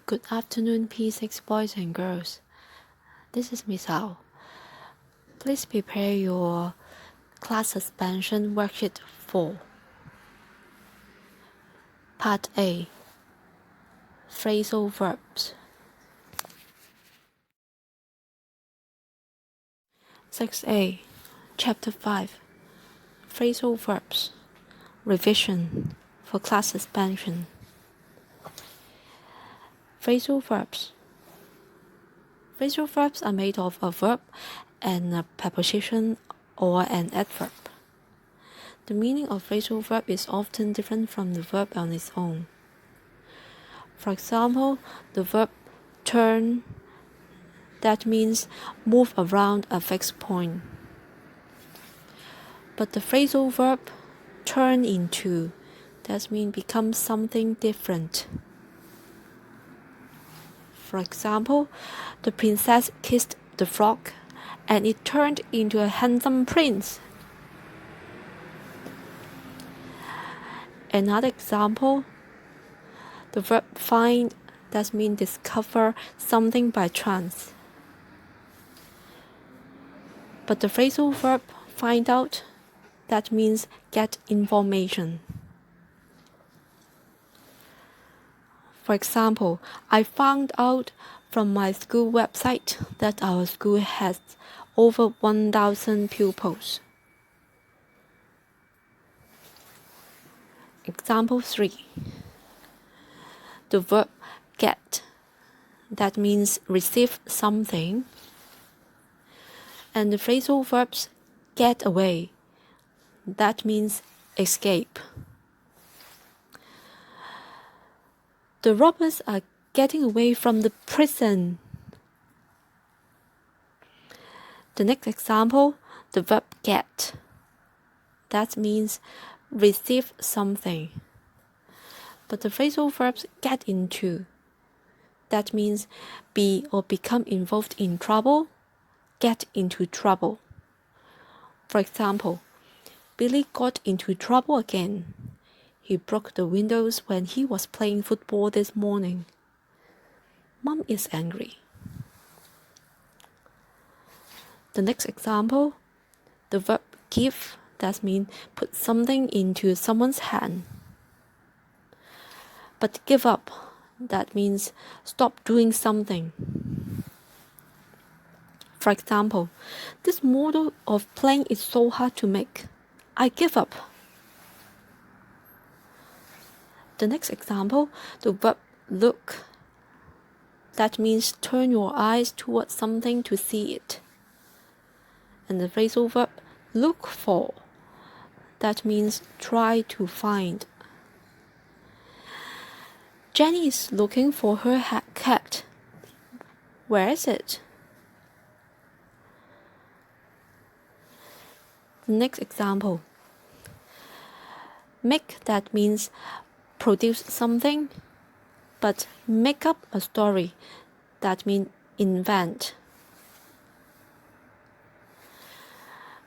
Good afternoon, P6 boys and girls. This is Miss Ao. Please prepare your class suspension worksheet 4. Part A. Phrasal verbs. 6A. Chapter 5. Phrasal verbs. Revision for class suspension. Phrasal verbs. Phrasal verbs are made of a verb and a preposition or an adverb. The meaning of phrasal verb is often different from the verb on its own. For example, the verb turn, that means move around a fixed point. But the phrasal verb turn into, that means become something different. For example, the princess kissed the frog and it turned into a handsome prince. Another example, the verb find, that means discover something by chance. But the phrasal verb find out, that means get information. For example, I found out from my school website that our school has over 1,000 pupils. Example 3. The verb get, that means receive something. And the phrasal verbs get away, that means escape. The robbers are getting away from the prison. The next example, the verb get, that means receive something. But the phrasal verbs get into, that means be or become involved in trouble, get into trouble. For example, Billy got into trouble again. He broke the windows when he was playing football this morning. Mom is angry. The next example, the verb give, that means put something into someone's hand. But give up, that means stop doing something. For example, this model of plane is so hard to make. I give up. The next example, the verb look, that means turn your eyes towards something to see it. And the phrasal verb look for, that means try to find. Jenny is looking for her cat. Where is it? The next example, make, that means produce something, but make up a story, that means invent.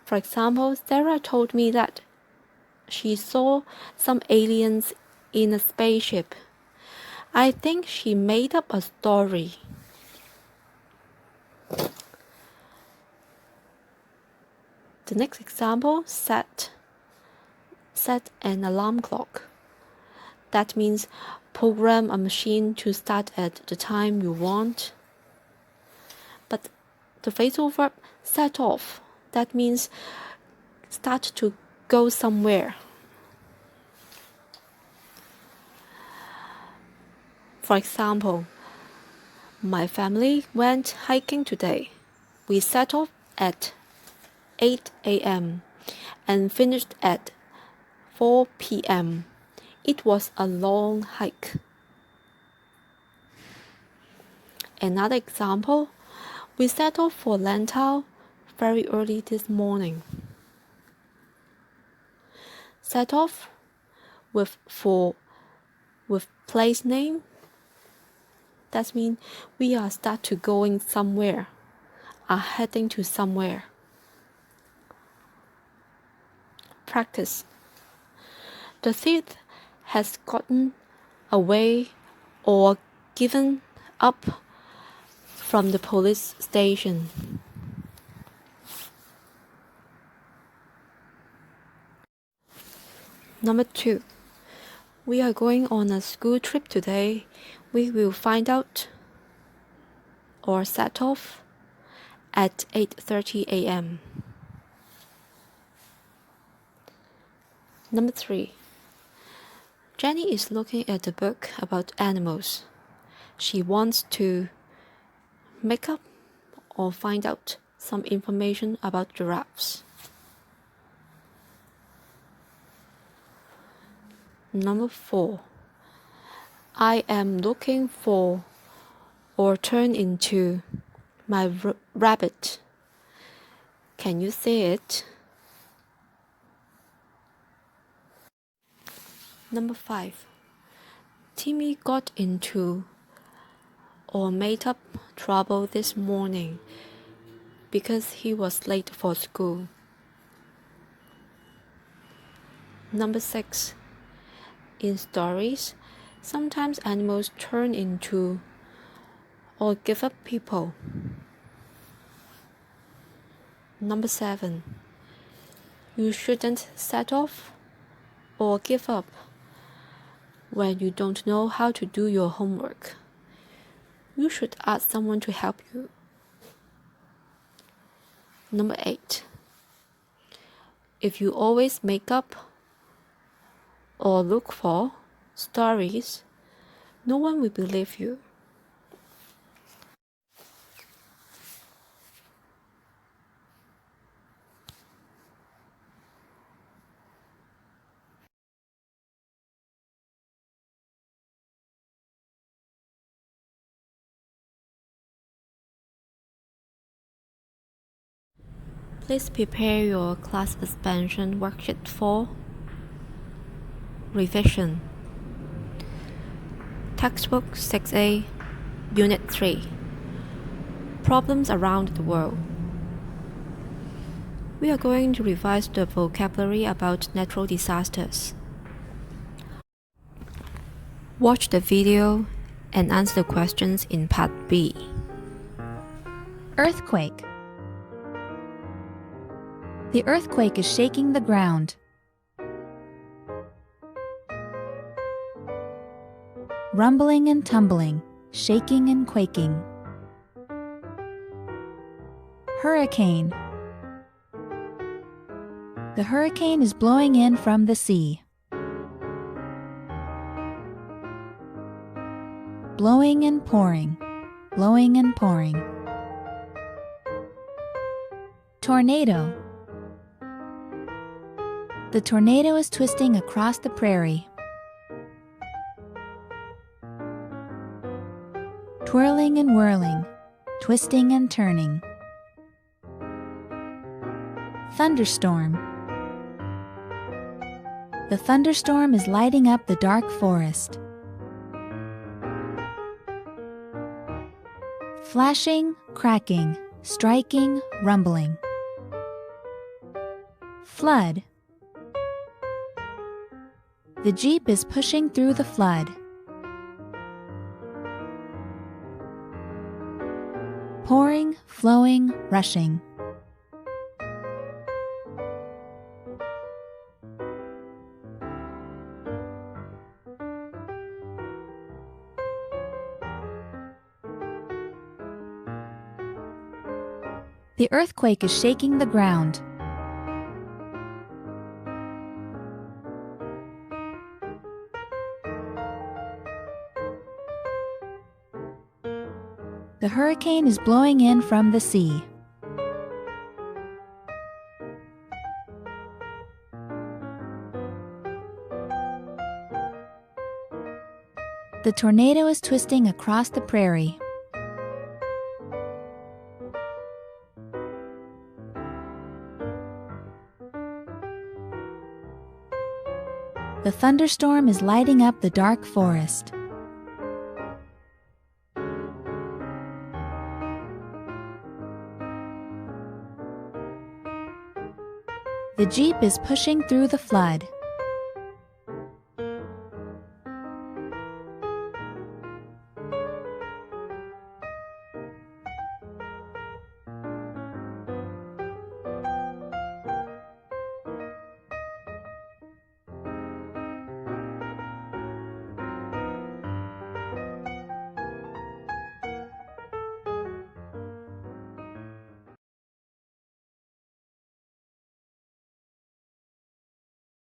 For example, Sarah told me that she saw some aliens in a spaceship. I think she made up a story. The next example, set an alarm clock. That means program a machine to start at the time you want. But the phrasal verb set off, that means start to go somewhere. For example, my family went hiking today. We set off at 8 a.m. and finished at 4 p.m. It was a long hike. Another example, we set off for Lantau very early this morning. Set off with place name, that means we are start to going somewhere, are heading to somewhere. Practice. The thief has gotten away or given up from the police station. Number 2. We are going on a school trip today. We will find out or set off at 8:30 a.m. Number 3. Jenny is looking at a book about animals. She wants to make up or find out some information about giraffes. Number 4. I am looking for or turn into my rabbit. Can you see it? Number 5. Timmy got into or made up trouble this morning because he was late for school. Number 6. In stories, sometimes animals turn into or give up people. Number 7. You shouldn't set off or give up when you don't know how to do your homework. You should ask someone to help you. Number 8. If you always make up or look for stories, no one will believe you. Please prepare your class expansion worksheet for revision. Textbook 6A, Unit 3. Problems around the world. We are going to revise the vocabulary about natural disasters. Watch the video and answer the questions in Part B. Earthquake. The earthquake is shaking the ground. Rumbling and tumbling, shaking and quaking. Hurricane. The hurricane is blowing in from the sea. Blowing and pouring, blowing and pouring. Tornado. The tornado is twisting across the prairie. Twirling and whirling, twisting and turning. Thunderstorm. The thunderstorm is lighting up the dark forest. Flashing, cracking, striking, rumbling. Flood. The Jeep is pushing through the flood. Pouring, flowing, rushing. The earthquake is shaking the ground. The hurricane is blowing in from the sea. The tornado is twisting across the prairie. The thunderstorm is lighting up the dark forest. The Jeep is pushing through the flood.